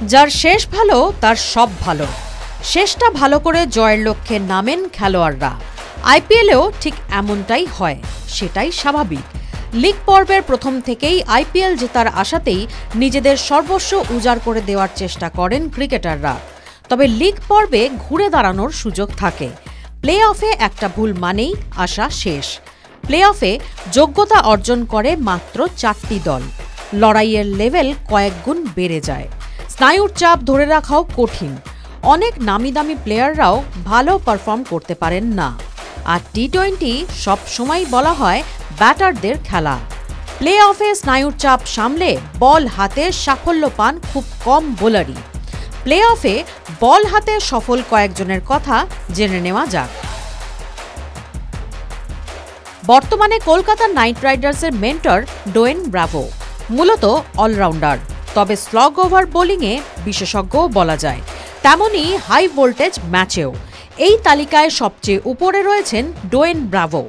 যার শেষ ভালো তার সব ভালো। শেষটা ভালো করে জয়ের লক্ষ্যে নামেন খেলোয়াড়রা। আইপিএলেও ঠিক এমনটাই হয়, সেটাই স্বাভাবিক। লিগ পর্বের প্রথম থেকেই আইপিএল জেতার আশাতেই নিজেদের সর্বস্ব উজাড় করে দেওয়ার চেষ্টা করেন ক্রিকেটাররা। তবে লিগ পর্বে ঘুরে দাঁড়ানোর সুযোগ থাকে। প্লে অফে একটা ভুল মানেই আশা শেষ। প্লে অফে যোগ্যতা অর্জন করে মাত্র 4টি দল। লড়াইয়ের লেভেল কয়েক গুণ বেড়ে যায়। স্নায়ুর চাপ ধরে রাখাও কঠিন। অনেক নামি দামি প্লেয়াররাও ভালো পারফর্ম করতে পারেন না। আর টি-20 সবসময় বলা হয় ব্যাটারদের খেলা। প্লে অফে স্নায়ুর চাপ সামলে বল হাতে সাফল্য পান খুব কম বোলারই। প্লে অফে বল হাতে সফল কয়েকজনের কথা জেনে নেওয়া যাক। বর্তমানে কলকাতা নাইট রাইডার্সের মেন্টর ডোয়েন ব্রাভো, মূলত অলরাউন্ডার, তবে স্লগ ওভার বোলিংয়ে বিশেষজ্ঞও বলা যায়। তেমনি হাই ভোল্টেজ ম্যাচেও এই তালিকায় সবচেয়ে উপরে রয়েছেন ডোয়েন ব্রাভো।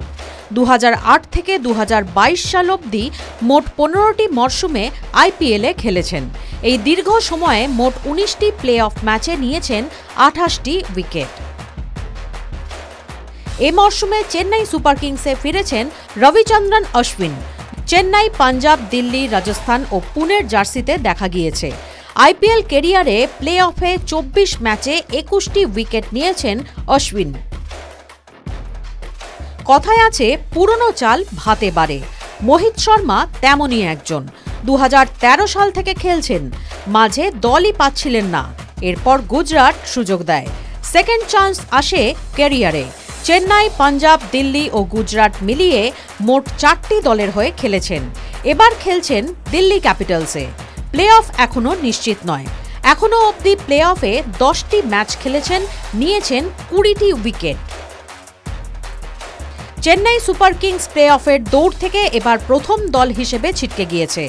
2008 থেকে 2022 সাল অবধি মোট 15টি মরশুমে আইপিএলে খেলেছেন। এই দীর্ঘ সময়ে মোট 19টি প্লে অফ ম্যাচে নিয়েছেন 28টি উইকেট। এ মরশুমে চেন্নাই সুপার কিংসে ফিরেছেন রবিচন্দ্রন অশ্বিন। চেন্নাই, পাঞ্জাব, দিল্লি, রাজস্থান ও পুনের জার্সিতে দেখা গিয়েছে। আইপিএল ক্যারিয়ারে প্লে অফে 24 ম্যাচে 21টি উইকেট নিয়েছেন অশ্বিন। কথায় আছে পুরনো চাল ভাতে বাড়ে। মোহিত শর্মা তেমনই একজন। 2013 সাল থেকে খেলছেন, মাঝে দলই পাচ্ছিলেন না। এরপর গুজরাট সুযোগ দেয়। সেকেন্ড চান্স আসে ক্যারিয়ারে। চেন্নাই, পাঞ্জাব, দিল্লি ও গুজরাট মিলিয়ে মোট 4টি দলের হয়ে খেলেছেন। এবার খেলছেন দিল্লি ক্যাপিটালসে। প্লে অফ এখনও নিশ্চিত নয়। এখনও অবধি প্লে অফে 10টি ম্যাচ খেলেছেন, নিয়েছেন 20টি wicket. Chennai super kings play অফের দৌড় থেকে এবার প্রথম দল হিসেবে ছিটকে গিয়েছে।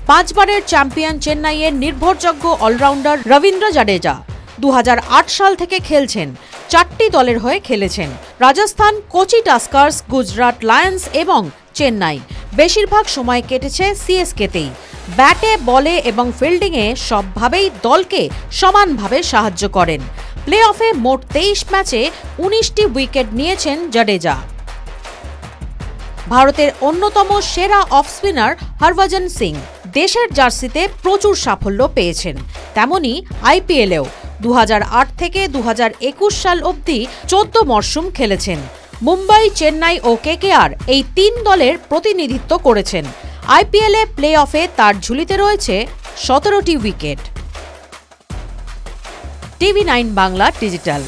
5 বারের চ্যাম্পিয়ন চেন্নাইয়ের নির্ভরযোগ্য অলরাউন্ডার রবীন্দ্র জাডেজা 2008 সাল থেকে খেলছেন। 4টি দলের হয়ে খেলেছেন: রাজস্থান, কোচি টাস্কার্স, গুজরাট লায়ন্স এবং চেন্নাই। বেশিরভাগ সময় কেটেছে সিএসকেতেই। ব্যাটে, বলে এবং ফিল্ডিংয়ে সবভাবেই দলকে সমানভাবে সাহায্য করেন। প্লে অফে মোট 23 ম্যাচে 19টি উইকেট নিয়েছেন জাডেজা। ভারতের অন্যতম সেরা অফ স্পিনার হরভজন সিং দেশের জার্সিতে প্রচুর সাফল্য পেয়েছেন। তেমনি আইপিএলেও 2008 থেকে 2021 সাল অবধি 14 মরশুম খেলেছেন। মুম্বাই, চেন্নাই ও কেকেআর এই 3 দলের প্রতিনিধিত্ব করেছেন। আইপিএলে প্লে অফে তার ঝুলিতে রয়েছে 17টি উইকেট। টিভি9 বাংলা ডিজিটাল।